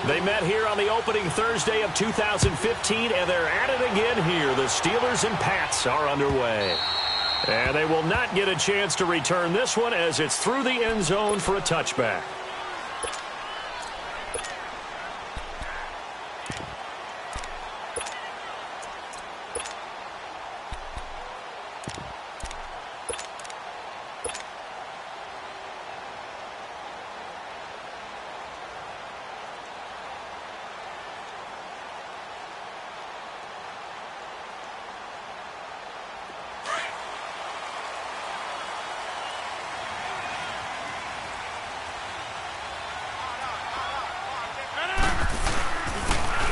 They met here on the opening Thursday of 2015, and they're at it again here. The Steelers and Pats are underway. And they will not get a chance to return this one as it's through the end zone for a touchback.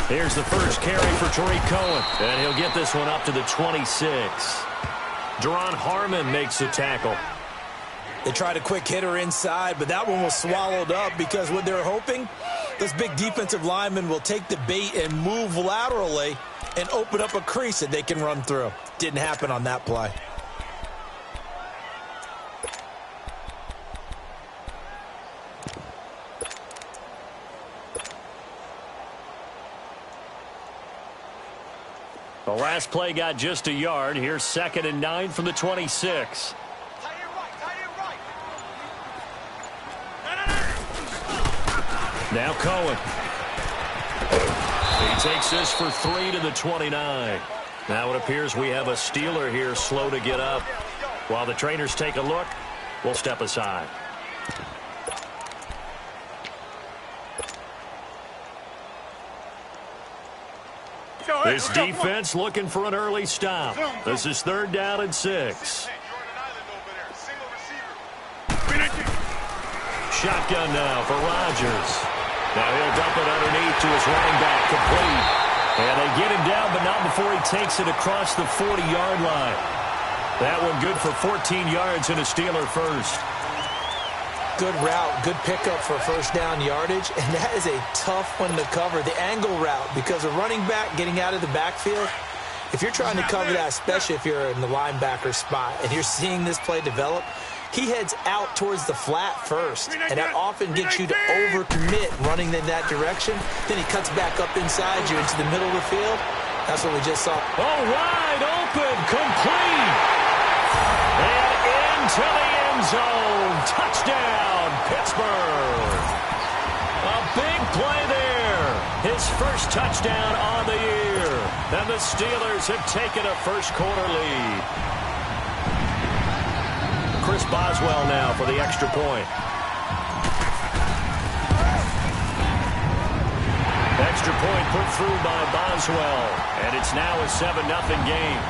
Here's the first carry for Tariq Cohen, and he'll get this one up to the 26. Deron Harmon makes the tackle. They tried a quick hitter inside, but that one was swallowed up because what they're hoping, this big defensive lineman will take the bait and move laterally and open up a crease that they can run through. Didn't happen on that play. The last play got just a yard. Here's 2nd and 9 from the 26. Now Cohen. He takes this for 3 to the 29. Now it appears we have a Steeler here slow to get up. While the trainers take a look, we'll step aside. This defense looking for an early stop. This is 3rd down and 6. Shotgun now for Rodgers. Now he'll dump it underneath to his running back, complete. And they get him down, but not before he takes it across the 40-yard line. That one good for 14 yards and a Steeler first. Good route, good pickup for first down yardage, and that is a tough one to cover, the angle route, because a running back getting out of the backfield, if you're trying to cover that, especially if you're in the linebacker spot, and you're seeing this play develop, he heads out towards the flat first, and that often gets you to overcommit running in that direction. Then he cuts back up inside you into the middle of the field. That's what we just saw. Oh, wide open, complete. And into the end zone. Touchdown, Pittsburgh. A big play there. His first touchdown on the year. And the Steelers have taken a first-quarter lead. Chris Boswell now for the extra point. Extra point put through by Boswell. And it's now a 7-0 game.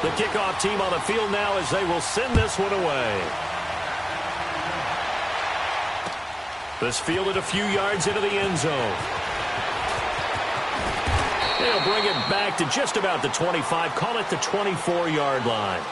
The kickoff team on the field now as they will send this one away. This fielded a few yards into the end zone. They'll bring it back to just about the 25. Call it the 24-yard line.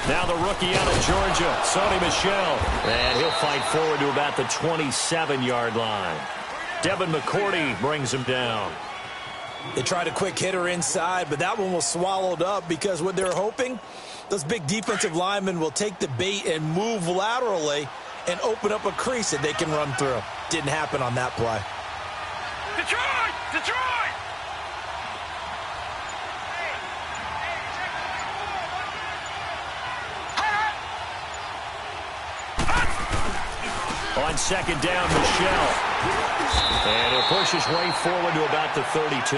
Now the rookie out of Georgia, Sony Michel. And he'll fight forward to about the 27-yard line. Devin McCourty brings him down. They tried a quick hitter inside, but that one was swallowed up because what they're hoping, those big defensive linemen will take the bait and move laterally and open up a crease that they can run through. Didn't happen on that play. Detroit! Detroit! On 2nd down, Michel. And he'll push his way forward to about the 32.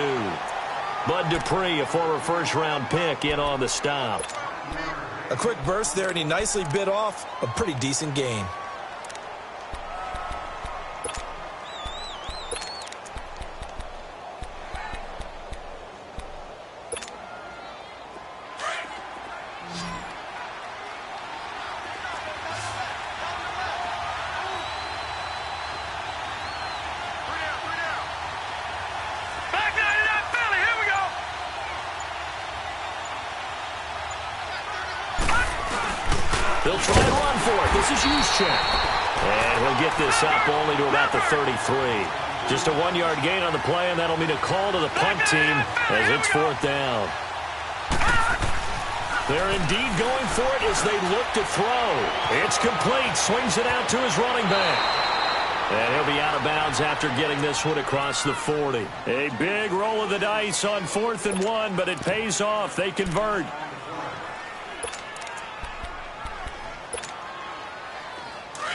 Bud Dupree, a former first-round pick, in on the stop. A quick burst there, and he nicely bit off a pretty decent gain. They'll try and run for it. This is Juszczyk. And he'll get this up only to about the 33. Just a 1-yard gain on the play, and that'll mean a call to the punt team as it's 4th down. They're indeed going for it as they look to throw. It's complete. Swings it out to his running back. And he'll be out of bounds after getting this one across the 40. A big roll of the dice on 4th and 1, but it pays off. They convert.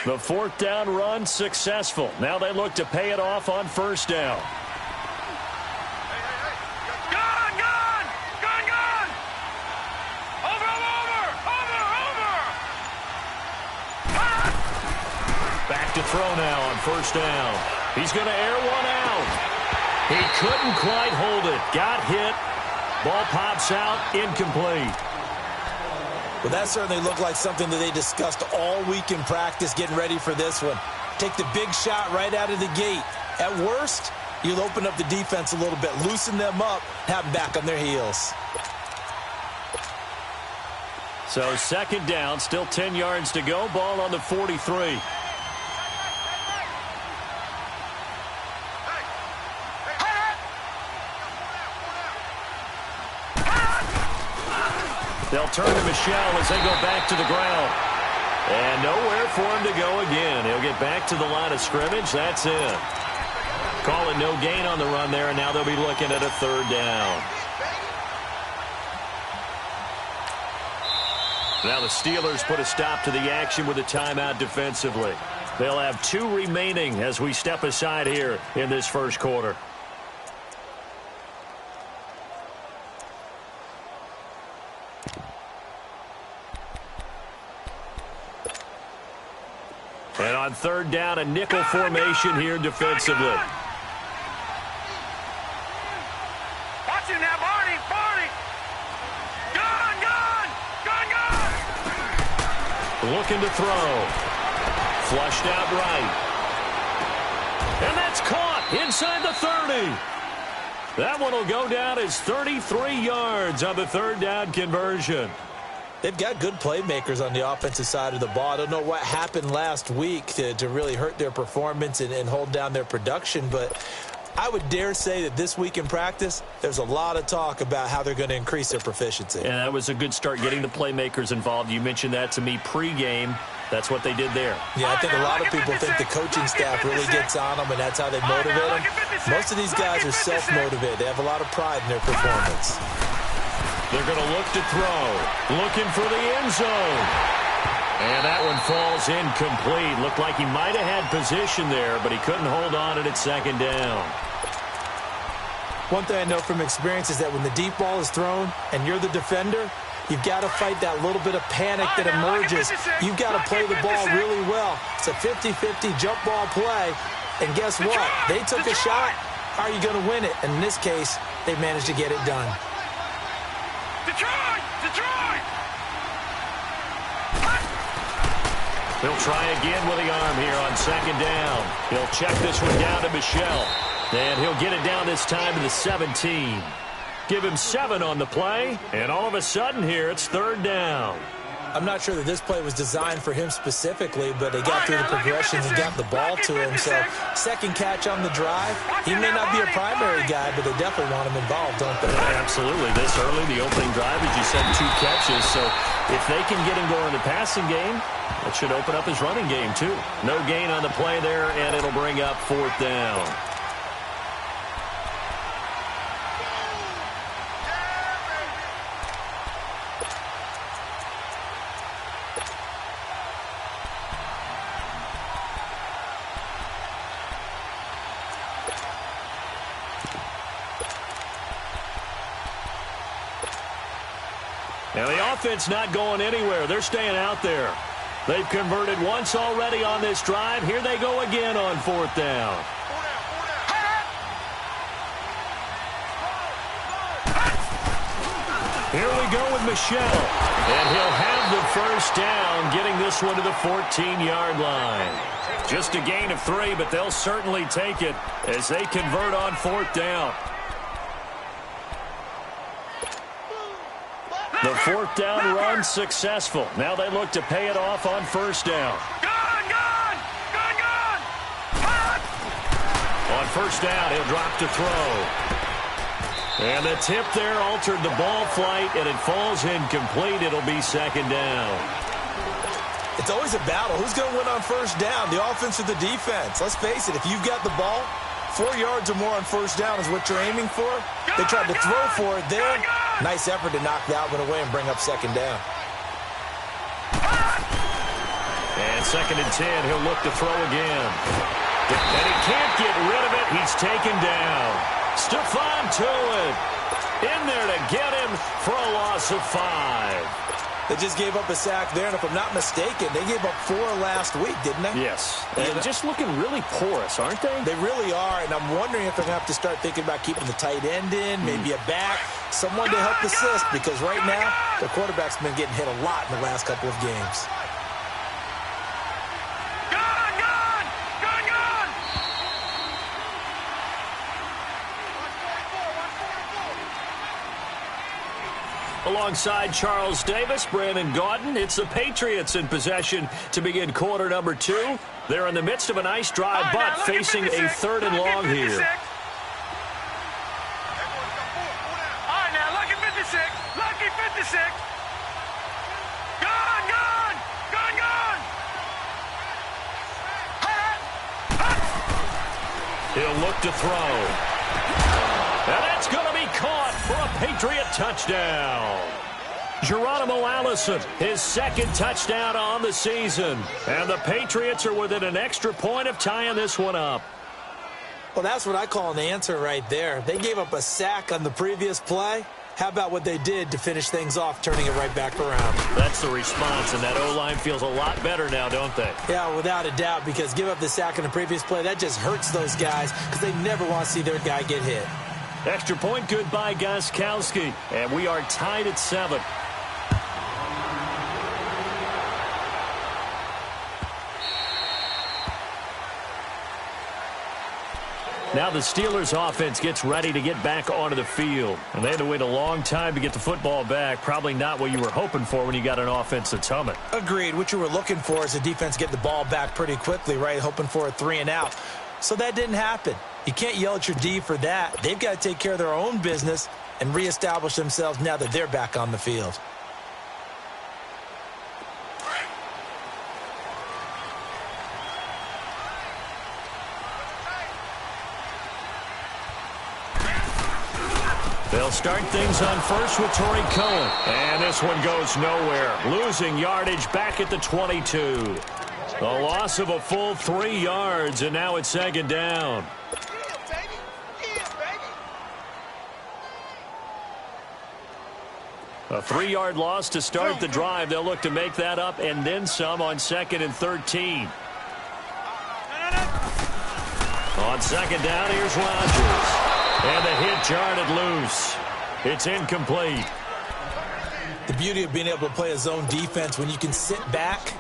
The 4th down run successful. Now they look to pay it off on 1st down. Back to throw now on 1st down. He's going to air one out. He couldn't quite hold it. Got hit. Ball pops out. Incomplete. Well, that certainly looked like something that they discussed all week in practice, getting ready for this one. Take the big shot right out of the gate. At worst, you'll open up the defense a little bit, loosen them up, have them back on their heels. So 2nd down, still 10 yards to go. Ball on the 43. They'll turn to Michel as they go back to the ground. And nowhere for him to go again. He'll get back to the line of scrimmage. That's it. Call it no gain on the run there, and now they'll be looking at a 3rd down. Now the Steelers put a stop to the action with a timeout defensively. They'll have 2 remaining as we step aside here in this 1st quarter. And on 3rd down, a nickel formation here defensively. Watch him now, Barney! Gun! Looking to throw. Flushed out right. And that's caught inside the 30. That one will go down as 33 yards on the 3rd down conversion. They've got good playmakers on the offensive side of the ball. I don't know what happened last week to really hurt their performance and hold down their production, but I would dare say that this week in practice, there's a lot of talk about how they're going to increase their proficiency. And that was a good start getting the playmakers involved. You mentioned that to me pregame. That's what they did there. Yeah, I think a lot of people think the coaching staff really gets on them, and that's how they motivate them. Most of these guys are self-motivated. They have a lot of pride in their performance. They're going to look to throw. Looking for the end zone. And that one falls incomplete. Looked like he might have had position there, but he couldn't hold on at 2nd down. One thing I know from experience is that when the deep ball is thrown and you're the defender, you've got to fight that little bit of panic that emerges. You've got to play the ball really well. It's a 50-50 jump ball play. And guess what? They took a shot. How are you going to win it? And in this case, they managed to get it done. Detroit! He'll try again with the arm here on 2nd down. He'll check this one down to Michel. And he'll get it down this time to the 17. Give him 7 on the play. And all of a sudden here, it's 3rd down. I'm not sure that this play was designed for him specifically, but they got through the progressions and got the ball to him. So 2nd catch on the drive. He may not be a primary guy, but they definitely want him involved, don't they? Absolutely. This early, the opening drive, as you said, 2 catches. So if they can get him going in the passing game, that should open up his running game too. No gain on the play there, and it'll bring up 4th down. Now the offense not going anywhere. They're staying out there. They've converted once already on this drive. Here they go again on 4th down. Here we go with Michel. And he'll have the 1st down, getting this one to the 14-yard line. Just a gain of 3, but they'll certainly take it as they convert on 4th down. The fourth down run successful. Now they look to pay it off on first down. Gone! Hot! On first down, he'll drop to throw. And the tip there altered the ball flight, and it falls incomplete. It'll be second down. It's always a battle. Who's going to win on first down, the offense or the defense? Let's face it, if you've got the ball, 4 yards or more on first down is what you're aiming for. They tried to throw for it there. Nice effort to knock that one away and bring up second down. And second and 10, he'll look to throw again. And he can't get rid of it. He's taken down. Stephon Tuitt in there to get him for a loss of 5. They just gave up a sack there, and if I'm not mistaken, they gave up 4 last week, didn't they? Yes. And just looking really porous, aren't they? They really are, and I'm wondering if they're going to have to start thinking about keeping the tight end in, maybe a back, someone to help assist, because right now, their quarterback's been getting hit a lot in the last couple of games. Alongside Charles Davis, Brandon Gaudin, it's the Patriots in possession to begin quarter number 2. They're in the midst of a nice drive, but facing a third and long here. All right, now, lucky 56. Lucky 56. Gone! He'll look to throw. And that's going to be caught for a Patriot touchdown. Geronimo Allison, his second touchdown on the season. And the Patriots are within an extra point of tying this one up. Well, that's what I call an answer right there. They gave up a sack on the previous play. How about what they did to finish things off, turning it right back around? That's the response, and that O-line feels a lot better now, don't they? Yeah, without a doubt, because give up the sack on the previous play, that just hurts those guys because they never want to see their guy get hit. Extra point good by Gostkowski, and we are tied at 7. Now the Steelers offense gets ready to get back onto the field. And they had to wait a long time to get the football back. Probably not what you were hoping for when you got an offense that's humming. Agreed. What you were looking for is the defense get the ball back pretty quickly, right? Hoping for a 3 and out. So that didn't happen. You can't yell at your D for that. They've got to take care of their own business and reestablish themselves now that they're back on the field. They'll start things on first with Torrey Cohen. And this one goes nowhere. Losing yardage back at the 22. A loss of a full 3 yards, and now it's second down. A 3-yard loss to start the drive. They'll look to make that up and then some on second and 13. On second down, here's Rodgers. And the hit jarred loose. It's incomplete. The beauty of being able to play a zone defense when you can sit back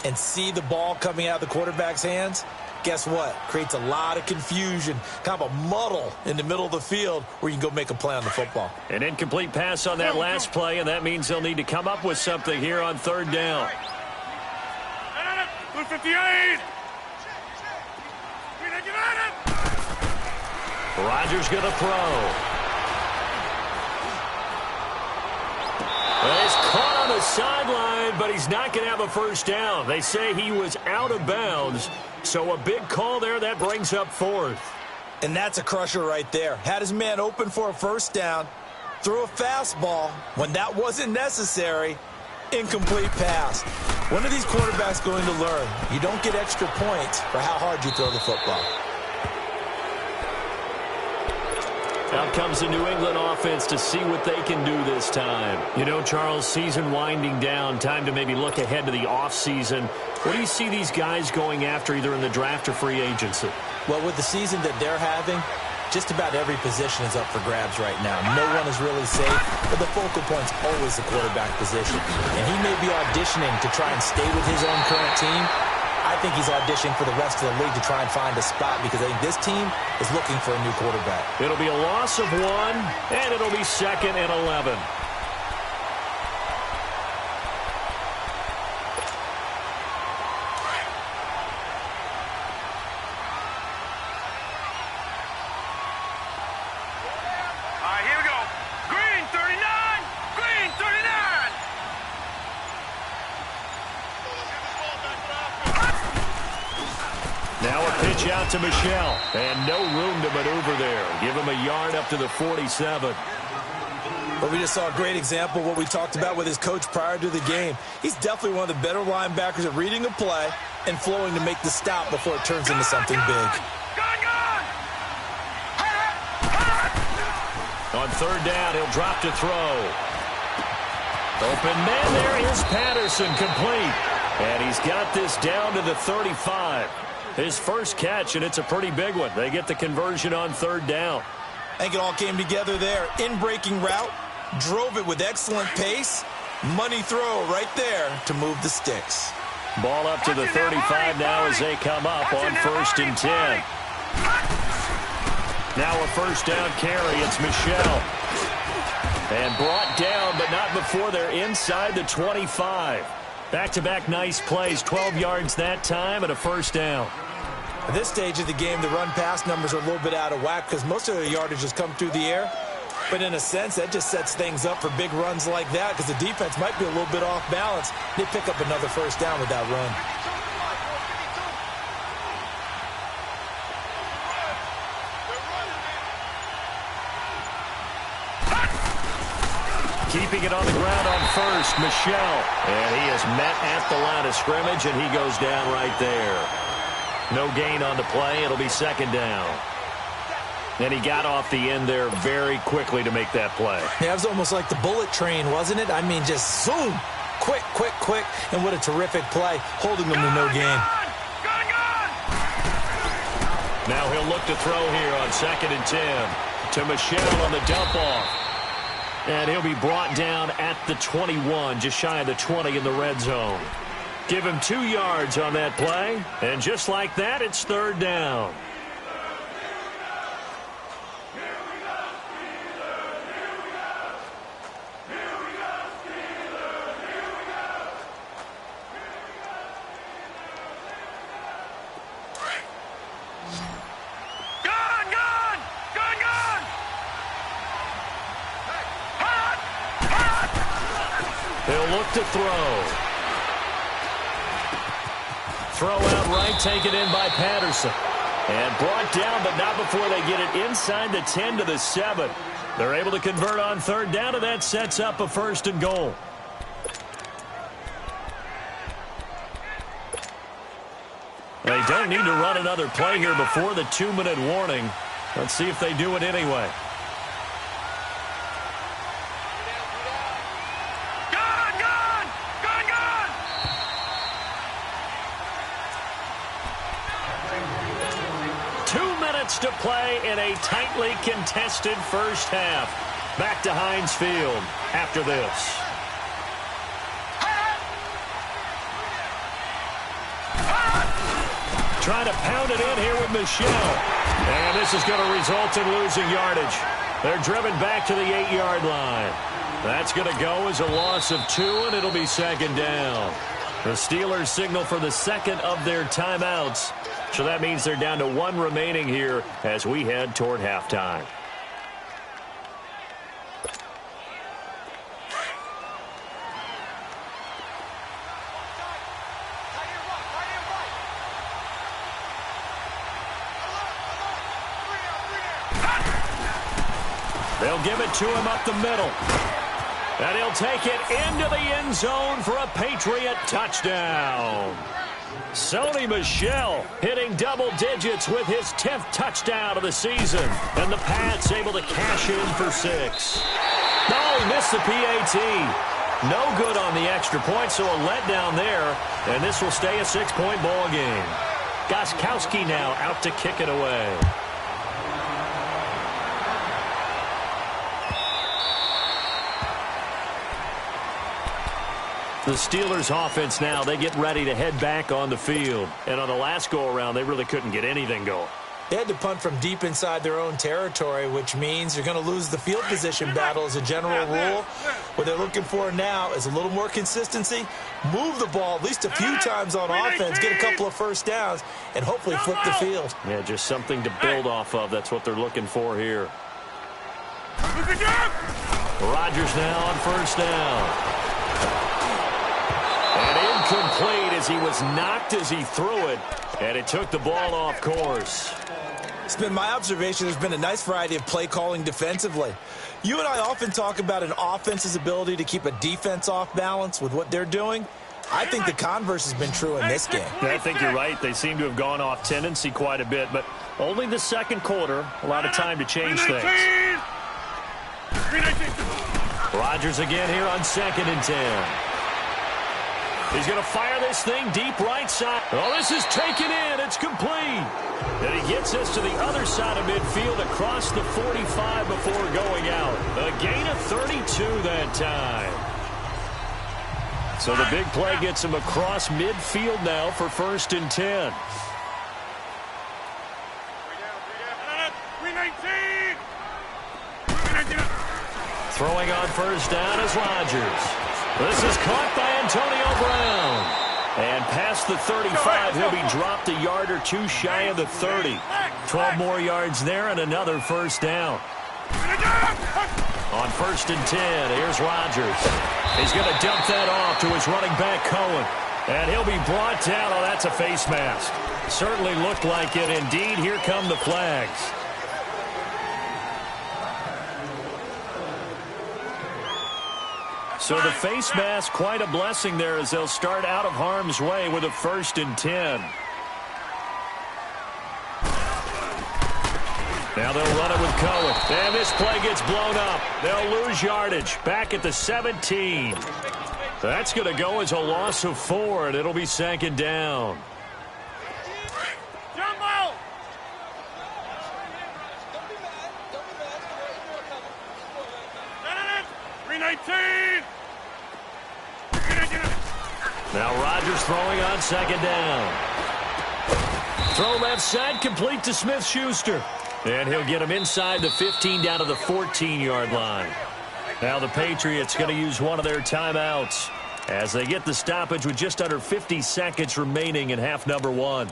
and see the ball coming out of the quarterback's hands, guess what? Creates a lot of confusion, kind of a muddle in the middle of the field where you can go make a play on the football. An incomplete pass on that last play, and that means they'll need to come up with something here on third down. 58. Rodgers going to throw. Well, he's caught on the sideline, but he's not going to have a first down. They say he was out of bounds, so a big call there. That brings up fourth. And that's a crusher right there. Had his man open for a first down, threw a fastball when that wasn't necessary, incomplete pass. When are these quarterbacks going to learn? You don't get extra points for how hard you throw the football. Out comes the New England offense to see what they can do this time. You know, Charles, season winding down, time to maybe look ahead to the offseason. What do you see these guys going after either in the draft or free agency? Well, with the season that they're having, just about every position is up for grabs right now. No one is really safe, but the focal point's always the quarterback position. And he may be auditioning to try and stay with his own current team. I think he's auditioning for the rest of the league to try and find a spot because I think this team is looking for a new quarterback. It'll be a loss of 1, and it'll be second and 11. Now a pitch out to Michelle, and no room to maneuver there. Give him a yard up to the 47. But we just saw a great example of what we talked about with his coach prior to the game. He's definitely one of the better linebackers at reading a play and flowing to make the stop before it turns into something big. On third down, he'll drop to throw. Open man, there is Patterson, complete. And he's got this down to the 35. His first catch, and it's a pretty big one. They get the conversion on third down. I think it all came together there. In-breaking route, drove it with excellent pace. Money throw right there to move the sticks. Ball up to the 35 now as they come up on 1st and 10. Now a first down carry. It's Michelle. And brought down, but not before they're inside the 25. Back-to-back nice plays. 12 yards that time and a first down. At this stage of the game, the run-pass numbers are a little bit out of whack because most of the yardage has come through the air. But in a sense, that just sets things up for big runs like that because the defense might be a little bit off balance. They pick up another first down with that run. Keeping it on the ground on first, Michelle. And he is met at the line of scrimmage, and he goes down right there. No gain on the play. It'll be second down. And he got off the end there very quickly to make that play. Yeah, it was almost like the bullet train, wasn't it? I mean, just zoom. Quick, quick, quick. And what a terrific play, holding them to no gain. Now he'll look to throw here on 2nd and 10 to Michelle on the dump-off. And he'll be brought down at the 21, just shy of the 20 in the red zone. Give him 2 yards on that play. And just like that, it's third down. He'll look to throw. Throw out right, taken in by Patterson. And brought down, but not before they get it inside the 10 to the 7. They're able to convert on third down, and that sets up a 1st and goal. They don't need to run another play here before the 2-minute warning. Let's see if they do it anyway. To play in a tightly contested first half. Back to Heinz Field after this. Trying to pound it in here with Michelle. And this is going to result in losing yardage. They're driven back to the 8-yard line. That's going to go as a loss of 2, and it'll be second down. The Steelers signal for the second of their timeouts. So that means they're down to 1 remaining here as we head toward halftime. They'll give it to him up the middle. And he'll take it into the end zone for a Patriot touchdown. Sonny Michel hitting double digits with his 10th touchdown of the season. And the Pats able to cash in for 6. No, he missed the PAT. No good on the extra point, so a letdown there. And this will stay a 6-point ball game. Gostkowski now out to kick it away. The Steelers offense now, they get ready to head back on the field. And on the last go-around, they really couldn't get anything going. They had to punt from deep inside their own territory, which means you're going to lose the field position battle as a general rule. What they're looking for now is a little more consistency, move the ball at least a few times on offense, get a couple of first downs, and hopefully flip the field. Yeah, just something to build off of. That's what they're looking for here. Rodgers now on first down. And incomplete. It's as he was knocked as he threw it, and it took the ball off course. It's been my observation there's been a nice variety of play calling defensively. You and I often talk about an offense's ability to keep a defense off balance with what they're doing. I think the converse has been true in this game. I think you're right. They seem to have gone off tendency quite a bit, but only the second quarter, a lot of time to change things. Rodgers again here on 2nd and 10. He's going to fire this thing deep right side. Oh, this is taken in. It's complete. And he gets us to the other side of midfield across the 45 before going out. A gain of 32 that time. So the big play gets him across midfield now for 1st and 10. Throwing on 1st down is Rodgers. This is caught by Antonio Brown. And past the 35, he'll be dropped a yard or two shy of the 30. 12 more yards there and another 1st down. On 1st and 10, here's Rodgers. He's going to dump that off to his running back, Cohen. And he'll be brought down. Oh, that's a face mask. Certainly looked like it. Indeed, here come the flags. So the face mask, quite a blessing there as they'll start out of harm's way with a 1st and 10. Now they'll run it with Cohen. And this play gets blown up. They'll lose yardage. Back at the 17. That's going to go as a loss of 4, and it'll be 2nd down. Jumbo! 319! Now Rodgers throwing on 2nd down. Throw left side, complete to Smith-Schuster. And he'll get him inside the 15 down to the 14-yard line. Now the Patriots going to use one of their timeouts as they get the stoppage with just under 50 seconds remaining in half number 1.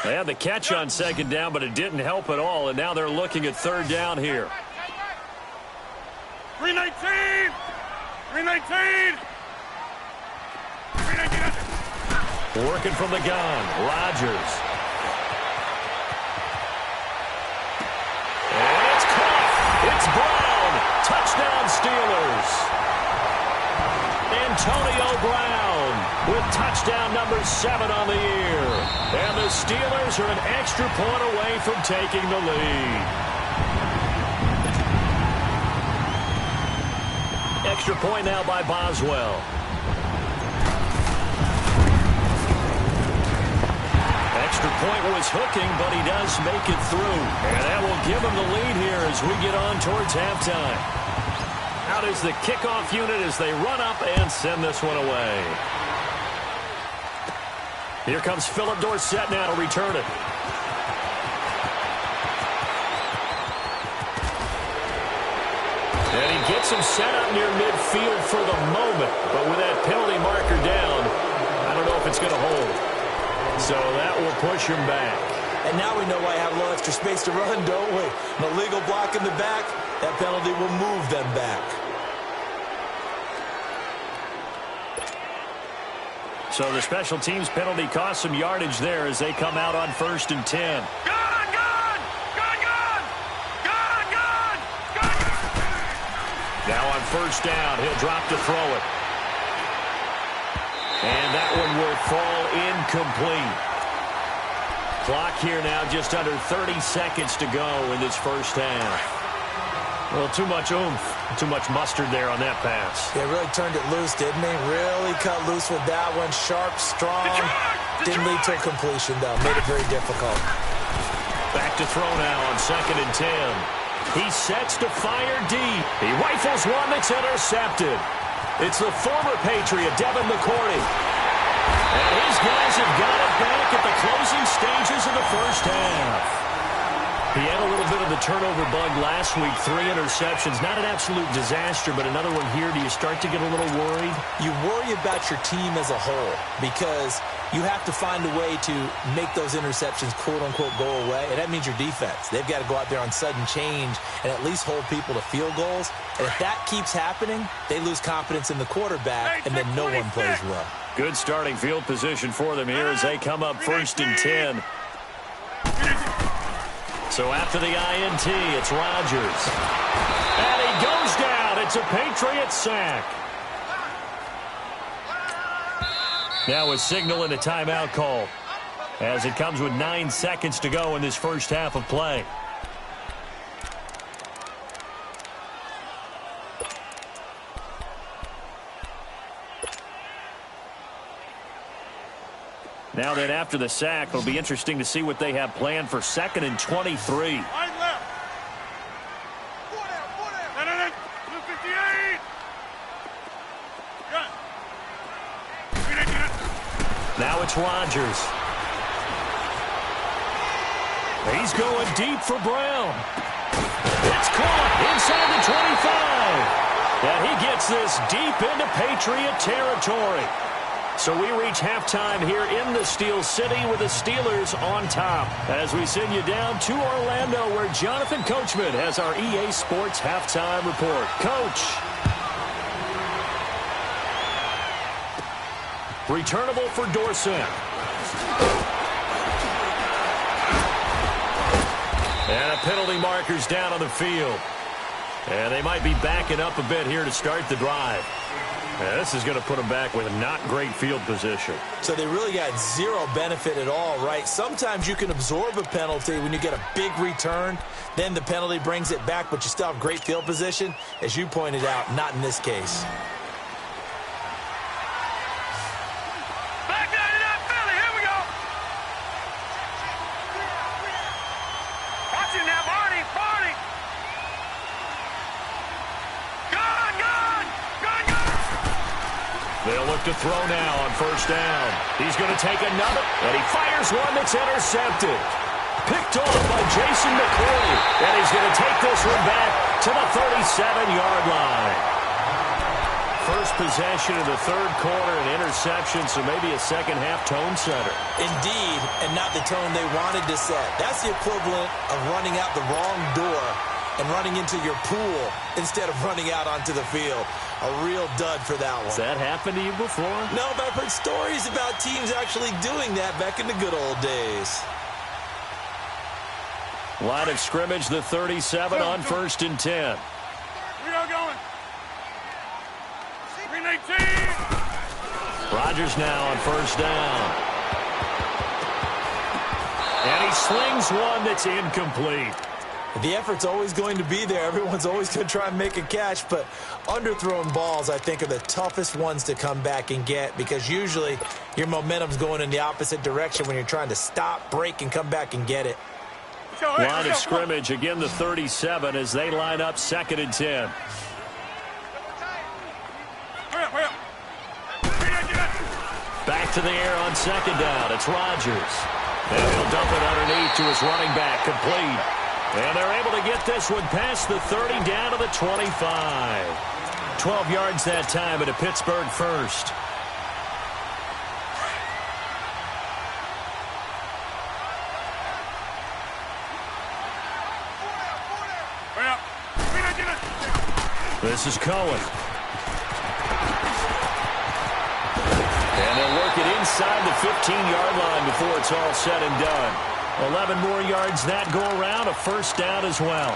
They had the catch on 2nd down, but it didn't help at all, and now they're looking at 3rd down here. 319! 319! Working from the gun, Rodgers. And it's caught. It's Brown. Touchdown Steelers. Antonio Brown with touchdown number 7 on the year. And the Steelers are an extra point away from taking the lead. Extra point now by Boswell. Extra point was hooking, but he does make it through. And that will give him the lead here as we get on towards halftime. Out is the kickoff unit as they run up and send this one away. Here comes Philip Dorsett now to return it. And he gets him set up near midfield for the moment. But with that penalty marker down, I don't know if it's going to hold. So that will push him back. And now we know why I have a little extra space to run, don't we? An illegal block in the back, that penalty will move them back. So the special teams penalty cost some yardage there as they come out on 1st and 10. Gun! Gun! Gun! Gun! Gun! Gun! Gun! Now on 1st down, he'll drop to throw it. And that one will fall incomplete. Clock here now just under 30 seconds to go in this first half. Well, too much oomph, too much mustard there on that pass. They really turned it loose, didn't they? Really cut loose with that one. Sharp, strong. Didn't lead to a completion, though. Made it very difficult. Back to throw now on 2nd and 10. He sets to fire deep. He rifles one that's intercepted. It's the former Patriot, Devin McCourty. And his guys have got it back at the closing stages of the first half. He had a little bit of the turnover bug last week, 3 interceptions. Not an absolute disaster, but another one here. Do you start to get a little worried? You worry about your team as a whole because you have to find a way to make those interceptions, quote-unquote, go away, and that means your defense. They've got to go out there on sudden change and at least hold people to field goals. And if that keeps happening, they lose confidence in the quarterback, and then no one plays well. Good starting field position for them here as they come up 1st and 10. So after the INT, it's Rodgers. And he goes down. It's a Patriots sack. Now a signal and a timeout call as it comes with 9 seconds to go in this first half of play. Now then, after the sack, it'll be interesting to see what they have planned for 2nd and 23. Now it's Rodgers. He's going deep for Brown. It's caught inside the 25. And he gets this deep into Patriot territory. So we reach halftime here in the Steel City with the Steelers on top. As we send you down to Orlando where Jonathan Coachman has our EA Sports halftime report. Coach. Returnable for Dorsett. And a penalty marker's down on the field. And they might be backing up a bit here to start the drive. Yeah, this is going to put them back with a not great field position. So they really got zero benefit at all, right? Sometimes you can absorb a penalty when you get a big return. Then the penalty brings it back, but you still have great field position. As you pointed out, not in this case. Back down to that Philly. Here we go. Watch it now, Barney. Barney. Gone, gone. Gone, gone. They'll look to throw now on 1st down. He's going to take another, and he fires one that's intercepted. Picked off by Jason McCoy, and he's going to take this one back to the 37-yard line. First possession of the 3rd quarter, an interception, so maybe a second-half tone setter. Indeed, and not the tone they wanted to set. That's the equivalent of running out the wrong door and running into your pool instead of running out onto the field. A real dud for that one. Has that happened to you before? No, but I've heard stories about teams actually doing that back in the good old days. Line of scrimmage, the 37 on 1st and 10. We are going. 3-18. Rodgers now on 1st down. And he slings one that's incomplete. The effort's always going to be there. Everyone's always going to try and make a catch, but underthrown balls, I think, are the toughest ones to come back and get because usually your momentum's going in the opposite direction when you're trying to stop, break, and come back and get it. Line of scrimmage, again the 37 as they line up 2nd and 10. Back to the air on 2nd down. It's Rodgers. And he'll dump it underneath to his running back, complete. And they're able to get this one past the 30 down to the 25. 12 yards that time, and a Pittsburgh first. This is Cohen. And they'll work it inside the 15-yard line before it's all said and done. 11 more yards that go around, a 1st down as well.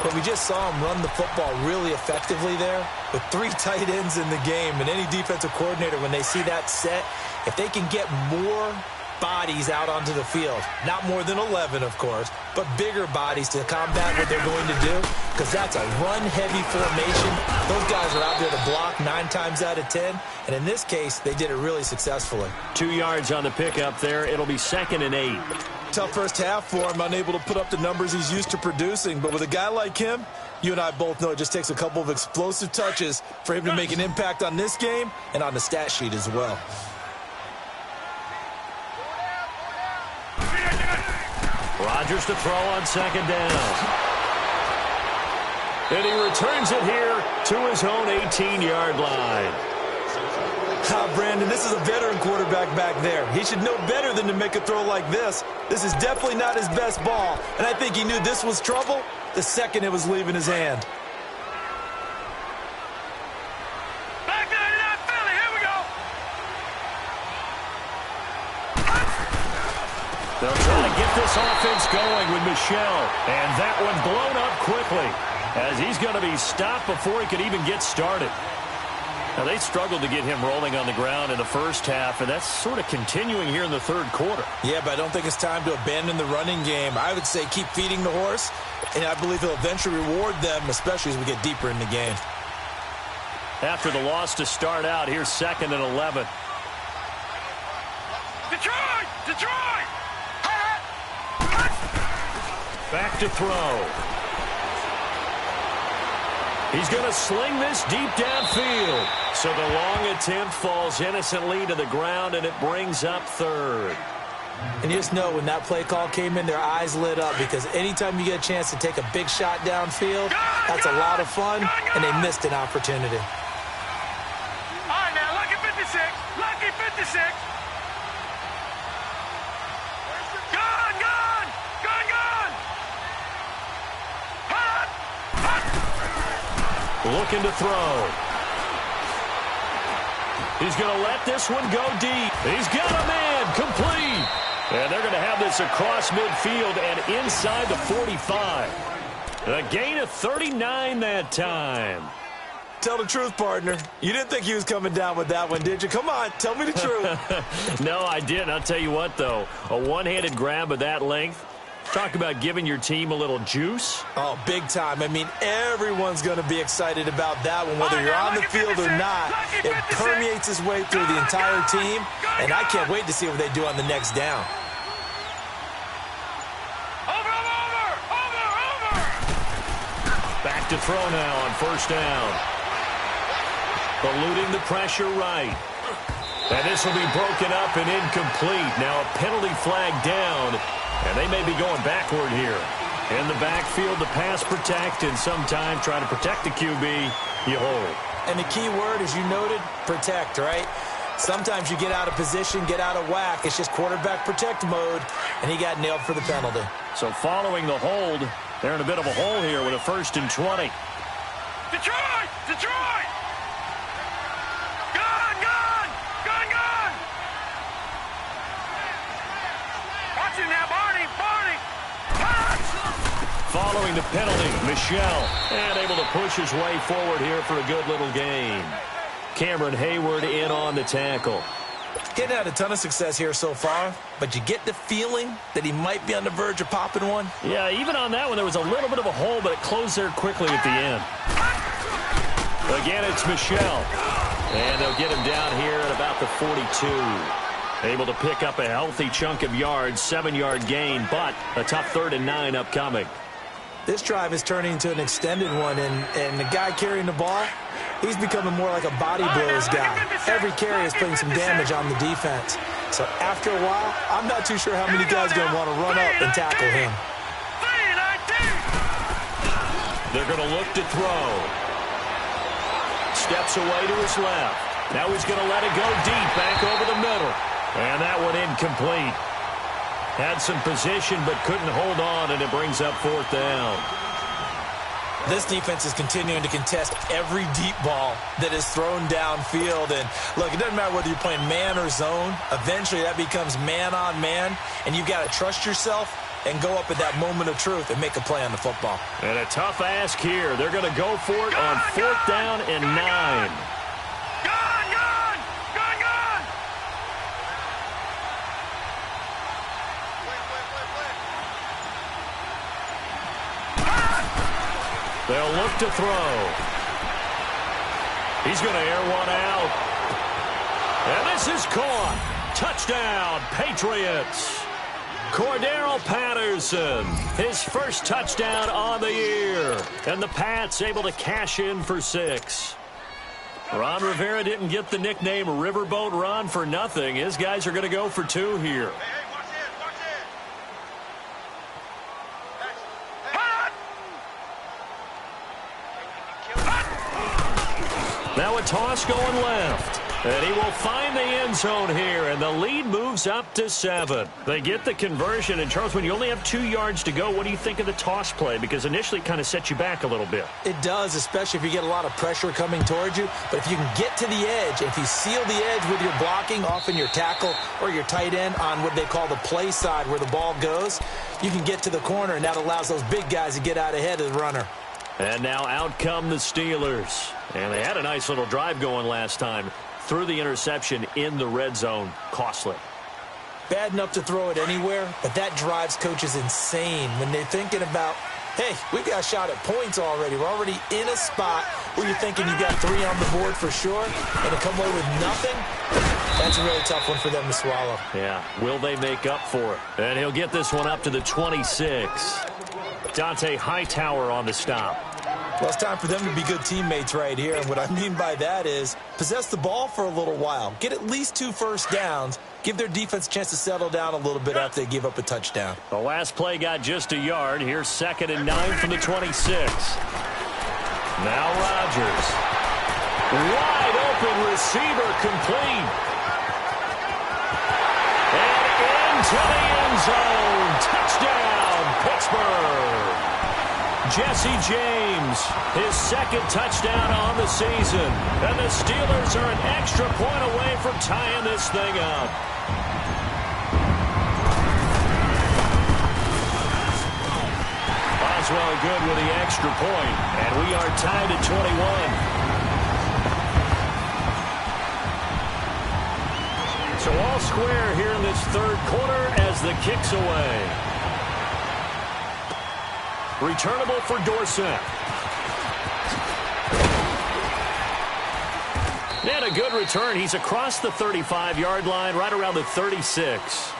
But we just saw him run the football really effectively there with 3 tight ends in the game. And any defensive coordinator, when they see that set, if they can get more bodies out onto the field, not more than 11, of course, but bigger bodies to combat what they're going to do, because that's a run-heavy formation. Those guys are out there to block 9 times out of 10, and in this case, they did it really successfully. 2 yards on the pickup there. It'll be 2nd and 8. Tough first half for him, unable to put up the numbers he's used to producing. But with a guy like him, you and I both know it just takes a couple of explosive touches for him to make an impact on this game and on the stat sheet as well. Rodgers to throw on second down. And he returns it here to his own 18-yard line. Brandon, this is a veteran quarterback back there. He should know better than to make a throw like this. This is definitely not his best ball, and I think he knew this was trouble the second it was leaving his hand. Back to that Philly. Here we go. They'll try to get this offense going with Michel, and that one blown up quickly as he's going to be stopped before he could even get started. Now, they struggled to get him rolling on the ground in the first half, and that's sort of continuing here in the third quarter. Yeah, but I don't think it's time to abandon the running game. I would say keep feeding the horse, and I believe he'll eventually reward them, especially as we get deeper in the game. After the loss to start out, here's 2nd and 11. Detroit! Detroit! Back to throw. He's going to sling this deep downfield. So the long attempt falls innocently to the ground, and it brings up 3rd. And you just know when that play call came in, their eyes lit up, because anytime you get a chance to take a big shot downfield, that's a lot of fun, and they missed an opportunity. All right, now, lucky 56. Lucky 56. Gone, gone! Gone, gone! Hot! Hot! Looking to throw. He's going to let this one go deep. He's got a man complete. And they're going to have this across midfield and inside the 45. A gain of 39 that time. Tell the truth, partner. You didn't think he was coming down with that one, did you? Come on, tell me the truth. No, I didn't. I'll tell you what, though. A one-handed grab of that length. Talk about giving your team a little juice. Oh, big time. I mean, everyone's going to be excited about that one, whether you're on the field or not. It permeates its way through the entire team, and I can't wait to see what they do on the next down. Over! Back to throw now on 1st down. Eluding the pressure right. And this will be broken up and incomplete. Now a penalty flag down. And they may be going backward here. In the backfield, the pass protect, and sometime try to protect the QB, you hold. And the key word, as you noted, protect, right? Sometimes you get out of position, get out of whack. It's just quarterback protect mode, and he got nailed for the penalty. So following the hold, they're in a bit of a hole here with a 1st and 20. Detroit! Detroit! Gone, gone! Gone, gone! Watch him now, Barney! Following the penalty, Michel, and able to push his way forward here for a good little gain. Cameron Hayward in on the tackle. Getting had a ton of success here so far, but you get the feeling that he might be on the verge of popping one. Yeah, even on that one, there was a little bit of a hole, but it closed there quickly at the end. Again, it's Michel. And they'll get him down here at about the 42. Able to pick up a healthy chunk of yards, 7-yard gain, but a tough 3rd and 9 upcoming. This drive is turning into an extended one, and the guy carrying the ball, he's becoming more like a body blows guy. Every carry is putting some damage on the defense. So after a while, I'm not too sure how many guys are going to want to run up and tackle him. They're going to look to throw. Steps away to his left. Now he's going to let it go deep, back over the middle. And that one incomplete. Had some position, but couldn't hold on, and it brings up 4th down. This defense is continuing to contest every deep ball that is thrown downfield. And, look, it doesn't matter whether you're playing man or zone. Eventually, that becomes man-on-man, and you've got to trust yourself and go up at that moment of truth and make a play on the football. And a tough ask here. They're going to go for it on 4th down and 9. They'll look to throw. He's going to air one out. And this is caught. Touchdown, Patriots. Cordero Patterson, his first touchdown on the year. And the Pats able to cash in for 6. Ron Rivera didn't get the nickname Riverboat Ron for nothing. His guys are going to go for 2 here. Now a toss going left. And he will find the end zone here, and the lead moves up to 7. They get the conversion, and Charles, when you only have 2 yards to go, what do you think of the toss play? Because initially it kind of sets you back a little bit. It does, especially if you get a lot of pressure coming towards you. But if you can get to the edge, if you seal the edge with your blocking, often your tackle or your tight end on what they call the play side where the ball goes, you can get to the corner, and that allows those big guys to get out ahead of the runner. And now out come the Steelers. And they had a nice little drive going last time. Threw the interception in the red zone. Costly. Bad enough to throw it anywhere, but that drives coaches insane when they're thinking about, hey, we've got a shot at points already. We're already in a spot where you're thinking you've got 3 on the board for sure, and to come away with nothing, that's a really tough one for them to swallow. Yeah, will they make up for it? And he'll get this one up to the 26. Dante Hightower on the stop. Well, it's time for them to be good teammates right here, and what I mean by that is possess the ball for a little while. Get at least 2 first downs. Give their defense a chance to settle down a little bit after they give up a touchdown. The last play got just a yard. Here's 2nd and 9 from the 26. Now Rodgers. Wide open receiver complete. And into the end zone. Touchdown, Pittsburgh. Jesse James, his 2nd touchdown on the season. And the Steelers are an extra point away from tying this thing up. Boswell good with the extra point. And we are tied at 21. So all square here in this 3rd quarter as the kick's away. Returnable for Dorsett. And a good return. He's across the 35-yard line, right around the 36.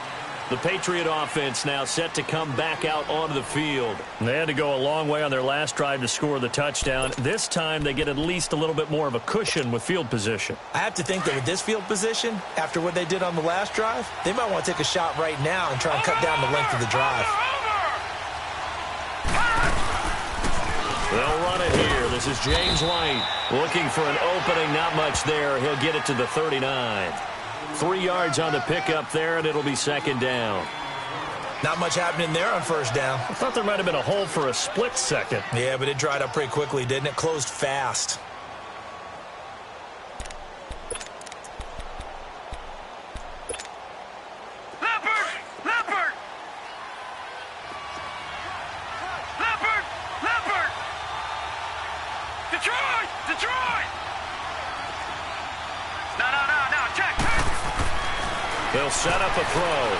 The Patriot offense now set to come back out onto the field. They had to go a long way on their last drive to score the touchdown. This time they get at least a little bit more of a cushion with field position. I have to think that with this field position, after what they did on the last drive, they might want to take a shot right now and try and cut down the length of the drive. They'll run it here. This is James White looking for an opening. Not much there. He'll get it to the 39. 3 yards on the pickup there, and it'll be 2nd down. Not much happening there on 1st down. I thought there might have been a hole for a split second. Yeah, but it dried up pretty quickly, didn't it? Closed fast. He'll set up a throw.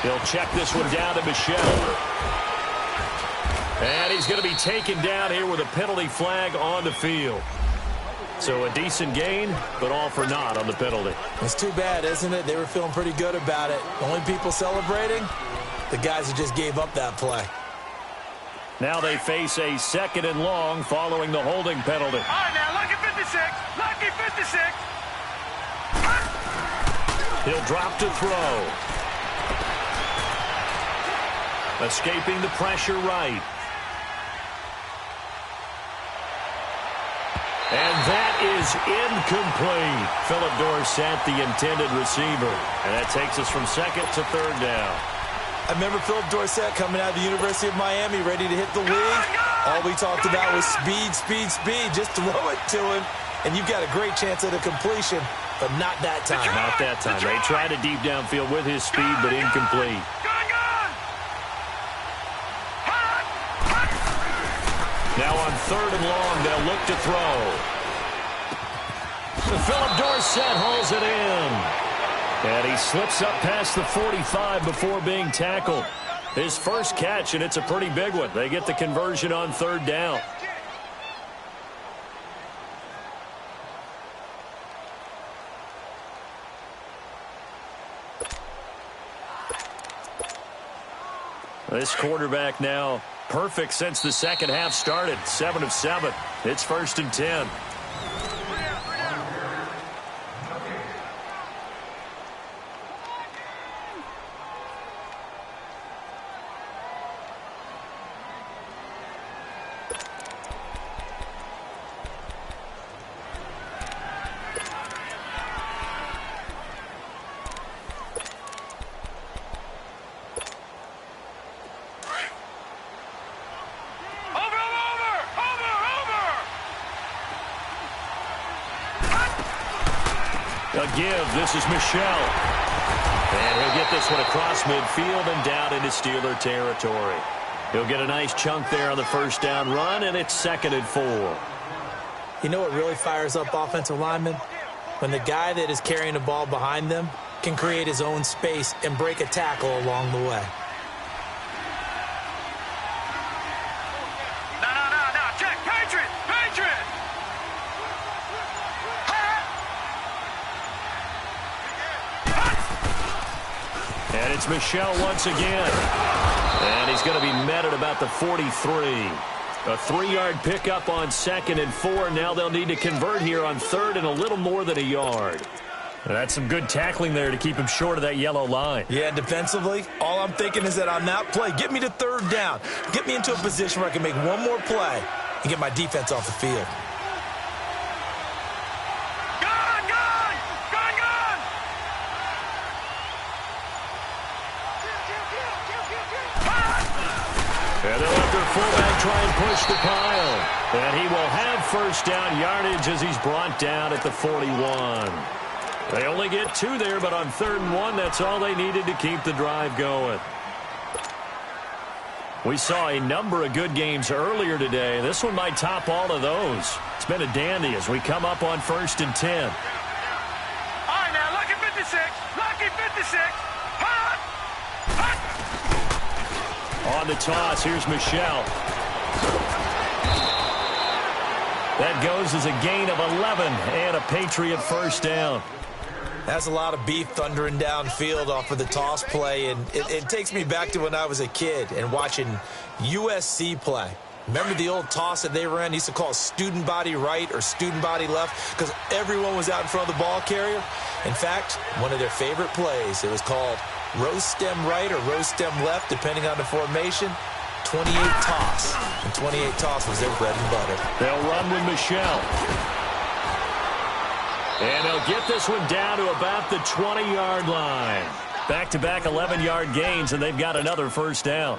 He'll check this one down to Michel. And he's going to be taken down here with a penalty flag on the field. So a decent gain, but all for naught on the penalty. It's too bad, isn't it? They were feeling pretty good about it. Only people celebrating, the guys who just gave up that play. Now they face a 2nd and long following the holding penalty. All right, now, lucky 56. Lucky 56. He'll drop to throw. Escaping the pressure right. And that is incomplete. Philip Dorsett, the intended receiver. And that takes us from 2nd to 3rd down. I remember Philip Dorsett coming out of the University of Miami, ready to hit the league. All we talked about was speed, speed, speed. Just throw it to him, and you've got a great chance at a completion, but not that time. Not that time. They tried a deep downfield with his speed, but incomplete. Now on 3rd and long, they'll look to throw. Philip Dorsett hauls it in. And he slips up past the 45 before being tackled. His first catch, and it's a pretty big one. They get the conversion on 3rd down. This quarterback now perfect since the 2nd half started. 7 of 7. It's 1st and 10. A give. This is Michel. And he'll get this one across midfield and down into Steeler territory. He'll get a nice chunk there on the first down run, and it's 2nd and 4. You know what really fires up offensive linemen? When the guy that is carrying the ball behind them can create his own space and break a tackle along the way. No. Check. Patriots. Patriots. And it's Michel once again. And he's going to be met at about the 43. A 3-yard pickup on 2nd and 4. Now they'll need to convert here on 3rd and a little more than a yard. That's some good tackling there to keep him short of that yellow line. Yeah, defensively, all I'm thinking is that on that play, get me to 3rd down. Get me into a position where I can make one more play and get my defense off the field. And they'll let their fullback try and push the pile. And he will have first down yardage as he's brought down at the 41. They only get 2 there, but on 3rd and 1, that's all they needed to keep the drive going. We saw a number of good games earlier today. This one might top all of those. It's been a dandy as we come up on 1st and 10. All right, now, lucky 56. Lucky 56. Hot. On the toss, here's Michel. That goes as a gain of 11 and a Patriot first down. That's a lot of beef thundering downfield off of the toss play, and it takes me back to when I was a kid and watching USC play. Remember the old toss that they ran? They used to call it student body right or student body left because everyone was out in front of the ball carrier. In fact, one of their favorite plays, it was called rose stem right or rose stem left, depending on the formation. 28 toss. And 28 toss was their bread and butter. They'll run with Michel. And they'll get this one down to about the 20-yard line. Back-to-back 11-yard gains, and they've got another first down.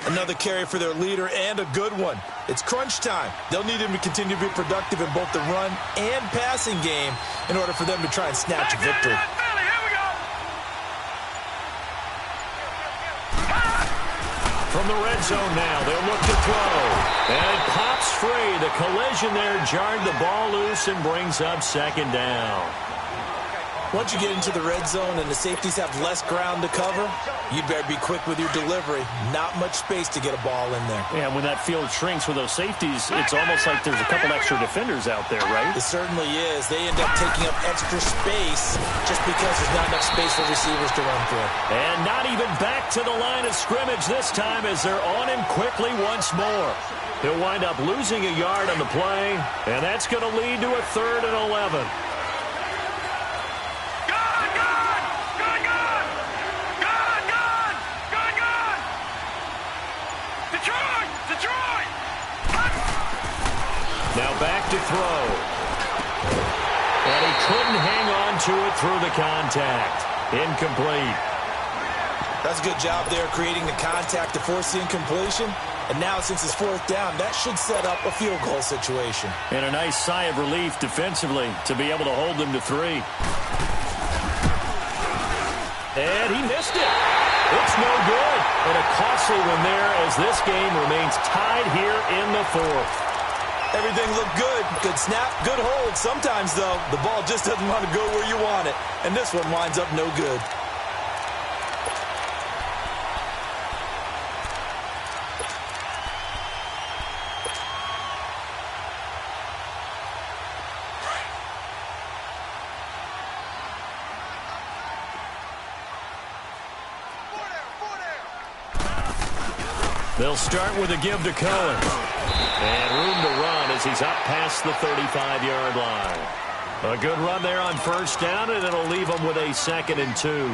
Another carry for their leader, and a good one. It's crunch time. They'll need him to continue to be productive in both the run and passing game in order for them to try and snatch a victory. From the red zone now, they'll look to throw. And it pops free. The collision there jarred the ball loose and brings up 2nd down. Once you get into the red zone and the safeties have less ground to cover, you'd better be quick with your delivery. Not much space to get a ball in there. Yeah, when that field shrinks with those safeties, it's almost like there's a couple extra defenders out there, right? It certainly is. They end up taking up extra space just because there's not enough space for receivers to run through. And not even back to the line of scrimmage this time as they're on him quickly once more. He'll wind up losing a yard on the play, and that's going to lead to a 3rd and 11. Now back to throw. And he couldn't hang on to it through the contact. Incomplete. That's a good job there creating the contact to force the incompletion. And now since it's 4th down, that should set up a field goal situation. And a nice sigh of relief defensively to be able to hold them to 3. And he missed it. It's no good. And a costly one there as this game remains tied here in the 4th. Everything looked good. Good snap, good hold. Sometimes, though, the ball just doesn't want to go where you want it. And this one winds up no good. They'll start with a give to Cohen. And room to run as he's up past the 35-yard line. A good run there on first down, and it'll leave him with a 2nd and 2.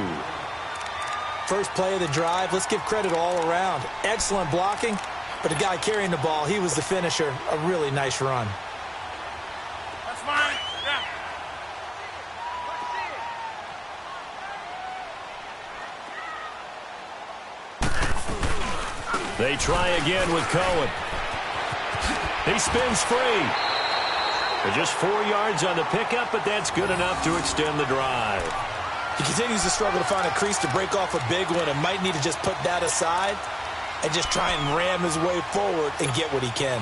First play of the drive, let's give credit all around. Excellent blocking, but the guy carrying the ball, he was the finisher. A really nice run. That's fine. Yeah. They try again with Cohen. He spins free. Just 4 yards on the pickup, but that's good enough to extend the drive. He continues to struggle to find a crease to break off a big one and might need to just put that aside and just try and ram his way forward and get what he can.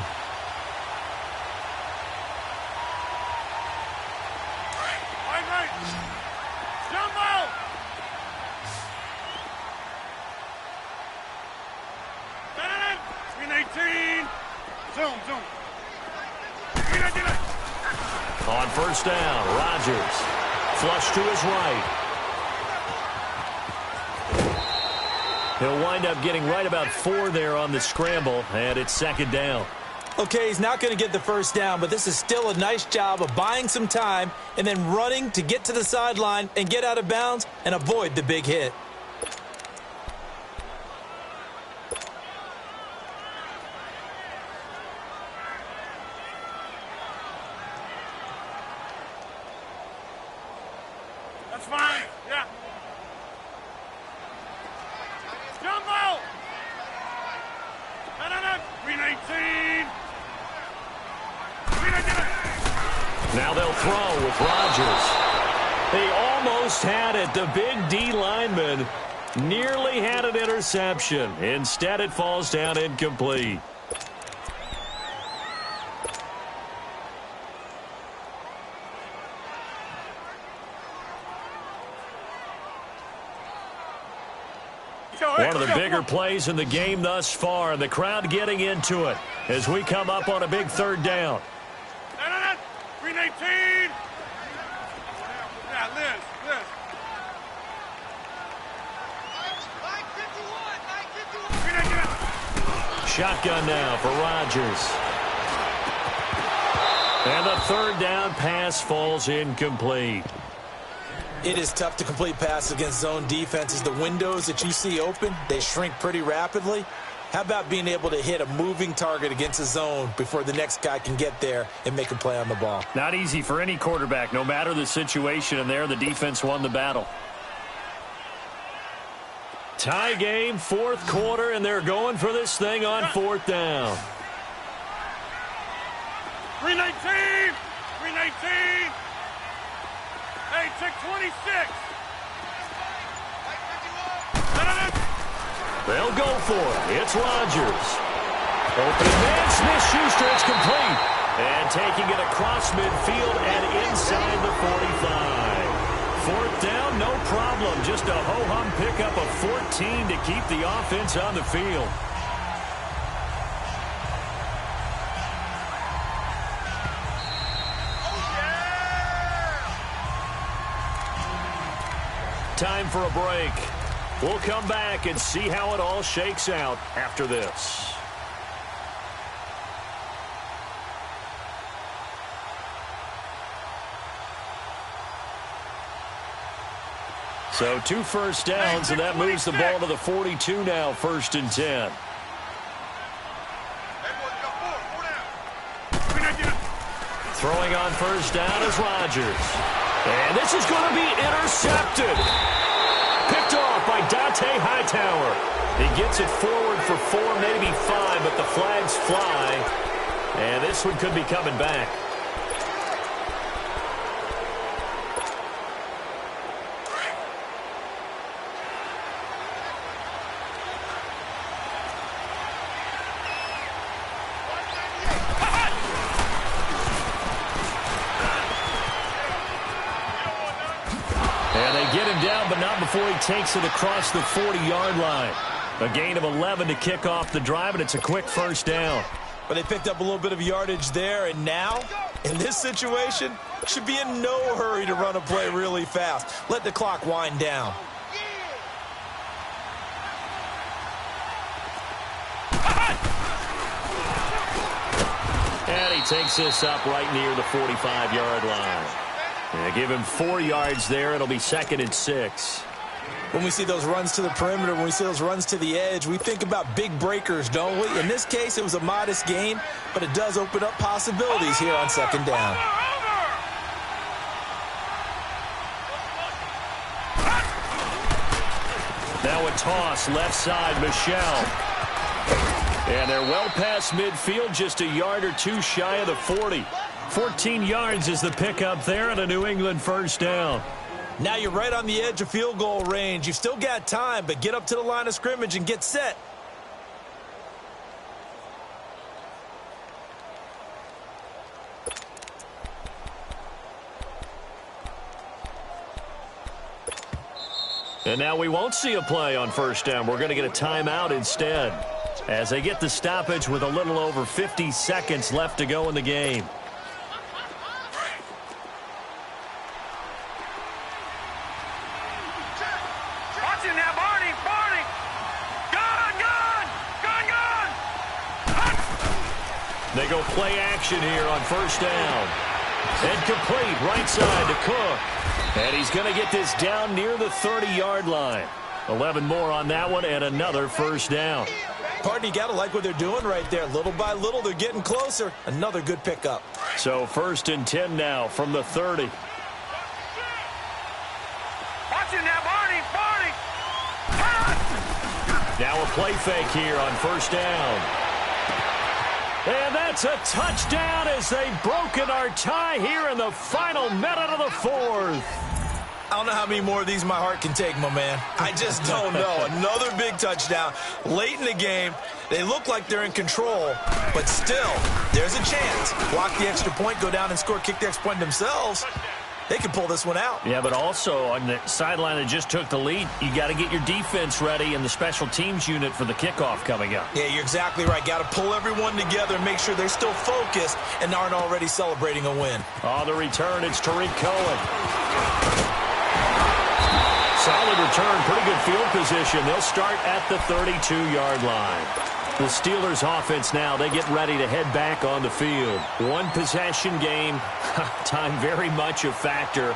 On first down, Rodgers. Flush to his right. He'll wind up getting right about 4 there on the scramble, and it's second down. Okay, he's not going to get the first down, but this is still a nice job of buying some time and then running to get to the sideline and get out of bounds and avoid the big hit. That's fine. Yeah. Jumbo! No. 319. Now they'll throw with Rodgers. They almost had it. The big D lineman nearly had an interception. Instead, it falls down incomplete. One of the bigger plays in the game thus far, and the crowd getting into it as we come up on a big third down. 319. Yeah, Liz. Shotgun now for Rodgers. And the third down pass falls incomplete. It is tough to complete passes against zone defenses. The windows that you see open, they shrink pretty rapidly. How about being able to hit a moving target against a zone before the next guy can get there and make a play on the ball? Not easy for any quarterback, no matter the situation, and there the defense won the battle. Tie game, fourth quarter, and they're going for this thing on fourth down. 319. Hey, check 26. They'll go for it. It's Rodgers. Opening man, Smith-Schuster, it's complete. And taking it across midfield and inside the 45. Fourth down, no problem. Just a ho-hum pickup of 14 to keep the offense on the field. Time for a break. We'll come back and see how it all shakes out after this. So 2 first downs, and that moves the ball to the 42 now, first and 10. Throwing on first down is Rodgers. And this is going to be intercepted. Picked off by Dante Hightower. He gets it forward for 4, maybe 5, but the flags fly. And this one could be coming back. Before he takes it across the 40-yard line. A gain of 11 to kick off the drive, and it's a quick first down. But they picked up a little bit of yardage there, and now, in this situation, should be in no hurry to run a play really fast. Let the clock wind down. And he takes this up right near the 45-yard line. And give him 4 yards there. It'll be second and 6. When we see those runs to the perimeter, when we see those runs to the edge, we think about big breakers, don't we? In this case, it was a modest gain, but it does open up possibilities here on second down. Now a toss, left side, Michel. And they're well past midfield, just a yard or two shy of the 40. 14 yards is the pickup there and a New England first down. Now you're right on the edge of field goal range. You've still got time, but get up to the line of scrimmage and get set. And now we won't see a play on first down. We're going to get a timeout instead, as they get the stoppage with a little over 50 seconds left to go in the game. Watch him now, Barney, Barney. Gone, gone, gone, gone. They go play action here on first down. And complete, right side to Cook. And he's going to get this down near the 30-yard line. 11 more on that one and another first down. Pardon, you got to like what they're doing right there. Little by little, they're getting closer. Another good pickup. So 1st and 10 now from the 30. Watch him now, Barney, Barney. Now a play fake here on first down. And that's a touchdown as they've broken our tie here in the final minute of the 4th. I don't know how many more of these my heart can take, my man. I just don't know. Another big touchdown late in the game. They look like they're in control, but still, there's a chance. Block the extra point, go down and score, kick the extra point themselves. They can pull this one out. Yeah, but also on the sideline that just took the lead, you got to get your defense ready and the special teams unit for the kickoff coming up. Yeah, you're exactly right. Got to pull everyone together and make sure they're still focused and aren't already celebrating a win. On the return, it's Tariq Cohen. Solid return, pretty good field position. They'll start at the 32-yard line. The Steelers offense now, they get ready to head back on the field. One possession game, time very much a factor.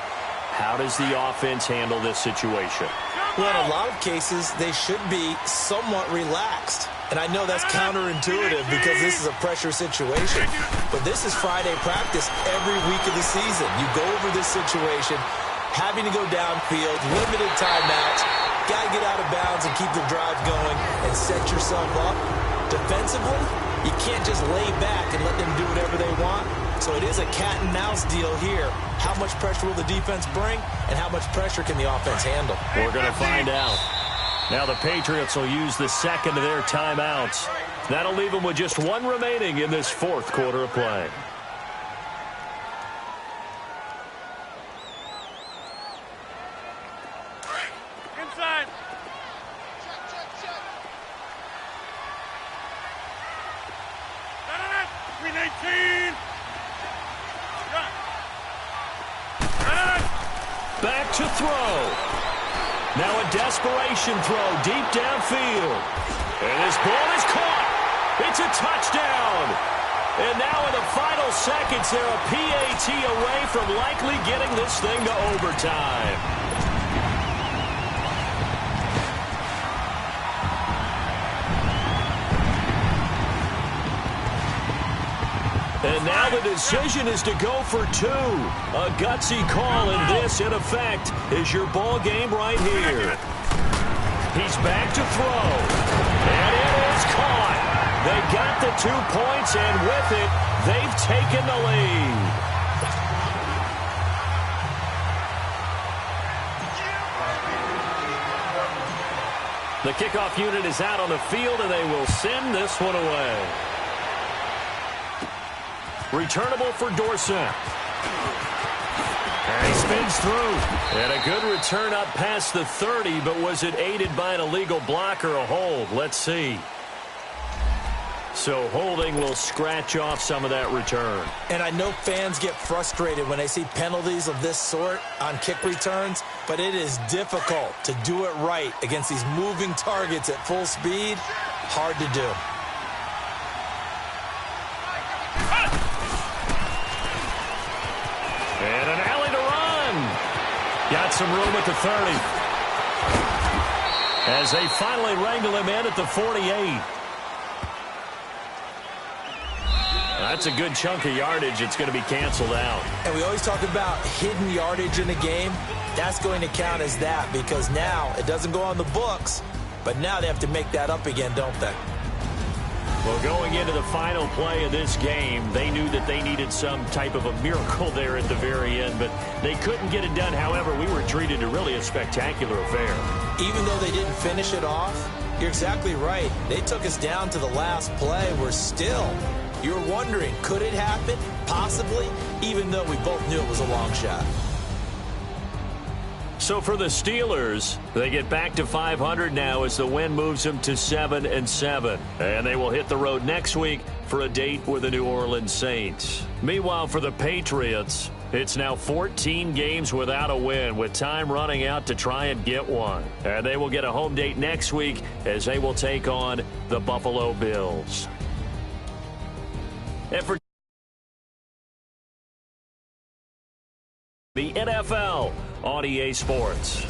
How does the offense handle this situation? Well, in a lot of cases, they should be somewhat relaxed. And I know that's counterintuitive because this is a pressure situation. But this is Friday practice every week of the season. You go over this situation, having to go downfield, limited timeouts, got to get out of bounds and keep the drive going and set yourself up. Defensively, you can't just lay back and let them do whatever they want. So it is a cat and mouse deal here. How much pressure will the defense bring and how much pressure can the offense handle? We're going to find out. Now the Patriots will use the second of their timeouts. That'll leave them with just one remaining in this 4th quarter of play. Inside. Green 18. Back to throw. Now a desperation throw deep downfield. And this ball is caught. It's a touchdown. And now in the final seconds, they're a PAT away from likely getting this thing to overtime. And now the decision is to go for 2. A gutsy call, and this, in effect, is your ball game right here. He's back to throw. And it is caught. They got the 2 points, and with it, they've taken the lead. The kickoff unit is out on the field, and they will send this one away. Returnable for Dorsett. And he spins through. And a good return up past the 30, but was it aided by an illegal block or a hold? Let's see. So holding will scratch off some of that return. And I know fans get frustrated when they see penalties of this sort on kick returns, but it is difficult to do it right against these moving targets at full speed. Hard to do. And an alley to run. Got some room at the 30. As they finally wrangle him in at the 48. That's a good chunk of yardage. It's going to be canceled out. And we always talk about hidden yardage in a game. That's going to count as that because now it doesn't go on the books, but now they have to make that up again, don't they? Well, going into the final play of this game, they knew that they needed some type of a miracle there at the very end, but they couldn't get it done. However, we were treated to really a spectacular affair. Even though they didn't finish it off, you're exactly right. They took us down to the last play. You're wondering, could it happen? Possibly, even though we both knew it was a long shot. So for the Steelers, they get back to 500 now as the win moves them to 7-7. And they will hit the road next week for a date with the New Orleans Saints. Meanwhile, for the Patriots, it's now 14 games without a win, with time running out to try and get one. And they will get a home date next week as they will take on the Buffalo Bills. And for the NFL on EA Sports.